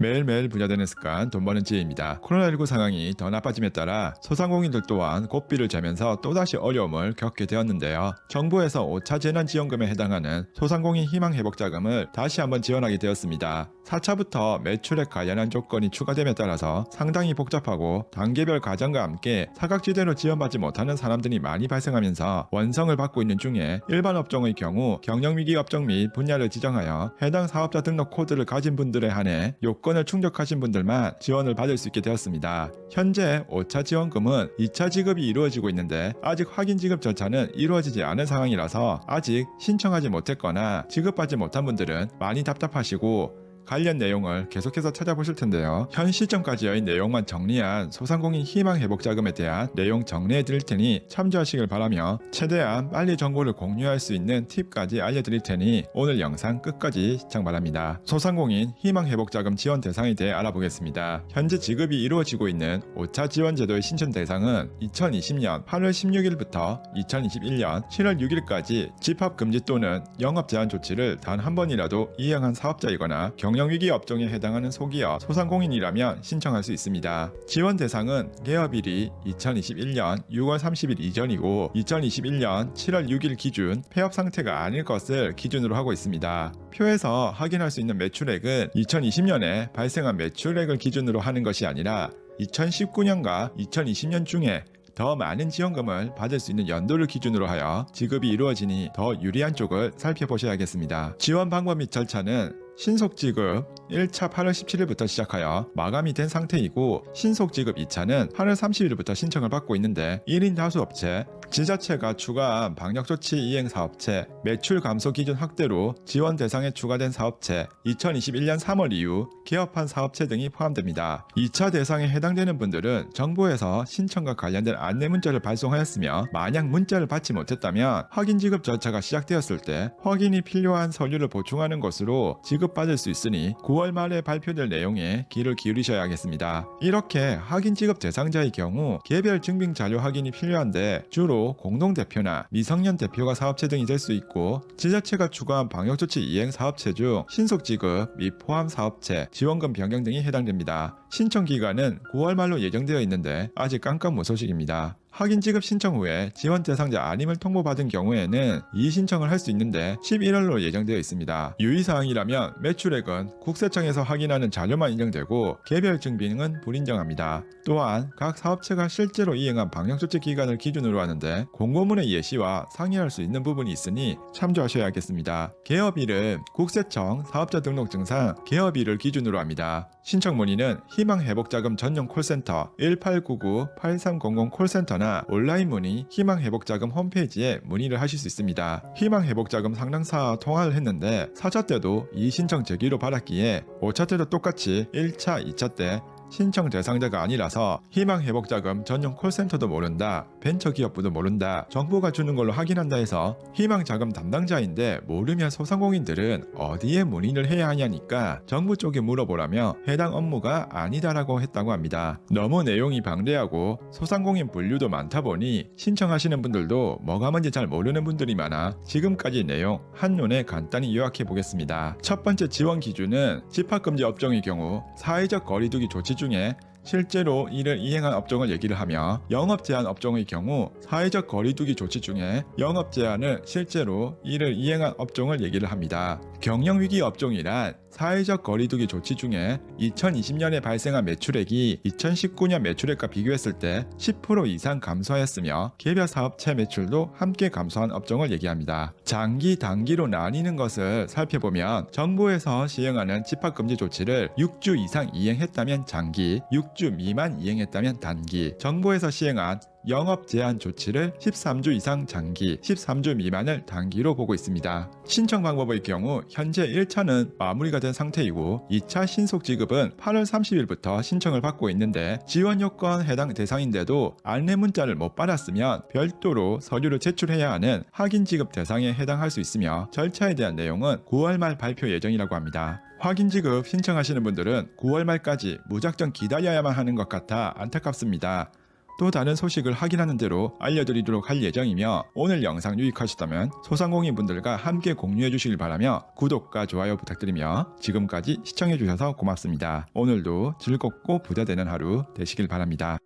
매일매일 부자되는 습관, 돈 버는 지혜입니다. 코로나19 상황이 더 나빠짐에 따라 소상공인들 또한 고비를 재면서 또다시 어려움을 겪게 되었는데요. 정부에서 5차 재난지원금에 해당하는 소상공인 희망회복자금을 다시 한번 지원하게 되었습니다. 4차부터 매출액 관련한 조건이 추가됨에 따라서 상당히 복잡하고 단계별 과정과 함께 사각지대로 지원받지 못하는 사람들이 많이 발생하면서 원성을 받고 있는 중에 일반 업종의 경우 경영위기 업종 및 분야를 지정하여 해당 사업자 등록 코드를 가진 분들에 한해 요건을 충족하신 분들만 지원을 받을 수 있게 되었습니다. 현재 5차 지원금은 2차 지급이 이루어지고 있는데 아직 확인 지급 절차는 이루어지지 않은 상황이라서 아직 신청하지 못했거나 지급받지 못한 분들은 많이 답답하시고 관련 내용을 계속해서 찾아보실 텐데요. 현 시점까지의 내용만 정리한 소상공인 희망회복자금에 대한 내용 정리해 드릴 테니 참조하시길 바라며 최대한 빨리 정보를 공유할 수 있는 팁까지 알려드릴 테니 오늘 영상 끝까지 시청 바랍니다. 소상공인 희망회복자금 지원 대상에 대해 알아보겠습니다. 현재 지급이 이루어지고 있는 5차 지원 제도의 신청 대상은 2020년 8월 16일부터 2021년 7월 6일까지 집합금지 또는 영업 제한 조치를 단 한 번이라도 이행한 사업자이거나 경영위기 업종에 해당하는 소기업, 소상공인이라면 신청할 수 있습니다. 지원 대상은 개업일이 2021년 6월 30일 이전이고 2021년 7월 6일 기준 폐업 상태가 아닐 것을 기준으로 하고 있습니다. 표에서 확인할 수 있는 매출액은 2020년에 발생한 매출액을 기준으로 하는 것이 아니라 2019년과 2020년 중에 더 많은 지원금을 받을 수 있는 연도를 기준으로 하여 지급이 이루어지니 더 유리한 쪽을 살펴보셔야겠습니다. 지원 방법 및 절차는 신속지급 1차 8월 17일부터 시작하여 마감이 된 상태이고 신속지급 2차는 8월 30일부터 신청을 받고 있는데 1인 다수업체, 지자체가 추가한 방역조치 이행 사업체, 매출 감소 기준 확대로 지원 대상에 추가된 사업체, 2021년 3월 이후 개업한 사업체 등이 포함됩니다. 2차 대상에 해당되는 분들은 정부에서 신청과 관련된 안내 문자를 발송하였으며 만약 문자를 받지 못했다면 확인 지급 절차가 시작되었을 때 확인이 필요한 서류를 보충하는 것으로 지급받을 수 있으니 9월 말에 발표될 내용에 귀를 기울이셔야겠습니다. 이렇게 확인 지급 대상자의 경우 개별 증빙 자료 확인이 필요한데 주로 공동대표나 미성년 대표가 사업체 등이 될 수 있고 지자체가 추가한 방역조치 이행 사업체 중 신속지급 및 포함 사업체, 지원금 변경 등이 해당됩니다. 신청 기간은 9월 말로 예정되어 있는데 아직 깜깜무소식입니다. 확인 지급 신청 후에 지원 대상자 아님을 통보받은 경우에는 이의신청을 할 수 있는데 11월로 예정되어 있습니다. 유의사항이라면 매출액은 국세청에서 확인하는 자료만 인정되고 개별 증빙은 불인정합니다. 또한 각 사업체가 실제로 이행한 방역조치 기간을 기준으로 하는데 공고문의 예시와 상이할 수 있는 부분이 있으니 참조하셔야겠습니다. 개업일은 국세청 사업자 등록증상 개업일을 기준으로 합니다. 신청 문의는 희망회복자금 전용 콜센터 1899-8300 콜센터나 온라인 문의 희망회복자금 홈페이지에 문의를 하실 수 있습니다. 희망회복자금 상담사와 통화를 했는데 4차 때도 이 신청 제기로 받았기에 5차 때도 똑같이 1차, 2차 때 신청 대상자가 아니라서 희망회복자금 전용 콜센터도 모른다, 벤처기업부도 모른다, 정부가 주는 걸로 확인한다 해서 희망자금 담당자인데 모르면 소상공인들은 어디에 문의를 해야 하냐니까 정부 쪽에 물어보라며 해당 업무가 아니다라고 했다고 합니다. 너무 내용이 방대하고 소상공인 분류도 많다 보니 신청하시는 분들도 뭐가 뭔지 잘 모르는 분들이 많아 지금까지 내용 한눈에 간단히 요약해 보겠습니다. 첫 번째 지원 기준은 집합금지 업종의 경우 사회적 거리두기 조치 중에 실제로 이를 이행한 업종을 얘기를 하며 영업 제한 업종의 경우 사회적 거리두기 조치 중에 영업 제한을 실제로 이를 이행한 업종을 얘기를 합니다. 경영위기 업종이란 사회적 거리두기 조치 중에 2020년에 발생한 매출액이 2019년 매출액과 비교했을 때 10% 이상 감소하였으며 개별 사업체 매출도 함께 감소한 업종을 얘기합니다. 장기, 단기로 나뉘는 것을 살펴보면 정부에서 시행하는 집합금지 조치를 6주 이상 이행했다면 장기, 6주 미만 이행했다면 단기, 정부에서 시행한 영업 제한 조치를 13주 이상 장기, 13주 미만을 단기로 보고 있습니다. 신청 방법의 경우 현재 1차는 마무리가 된 상태이고 2차 신속 지급은 8월 30일부터 신청을 받고 있는데 지원 요건 해당 대상인데도 안내 문자를 못 받았으면 별도로 서류를 제출해야 하는 확인 지급 대상에 해당할 수 있으며 절차에 대한 내용은 9월 말 발표 예정이라고 합니다. 확인 지급 신청하시는 분들은 9월 말까지 무작정 기다려야만 하는 것 같아 안타깝습니다. 또 다른 소식을 확인하는 대로 알려드리도록 할 예정이며 오늘 영상 유익하셨다면 소상공인분들과 함께 공유해 주시길 바라며 구독과 좋아요 부탁드리며 지금까지 시청해 주셔서 고맙습니다. 오늘도 즐겁고 부자되는 하루 되시길 바랍니다.